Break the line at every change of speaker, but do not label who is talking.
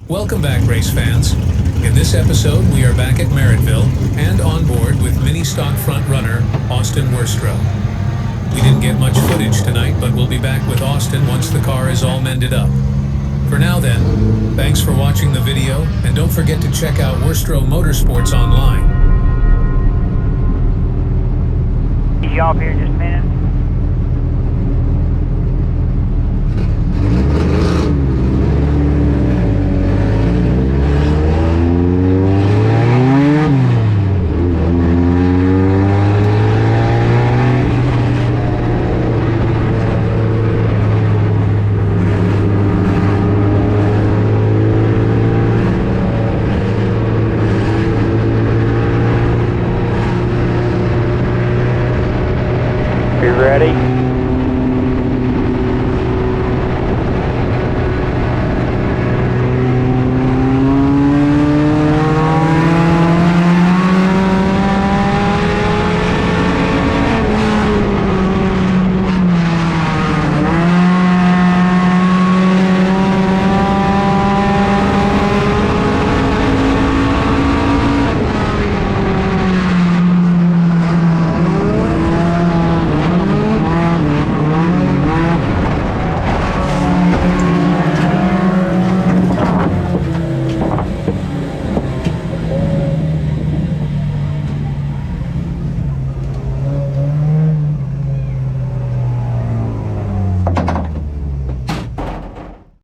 Welcome back, race fans. In this episode, we are back at Merrittville and on board with ministock front runner Austyn Werstroh. We didn't get much footage tonight, but we'll be back with Austyn once the car is all mended up. For now then, thanks for watching the video, and don't forget to check out Werstroh Motorsports online.
You off here just a minute?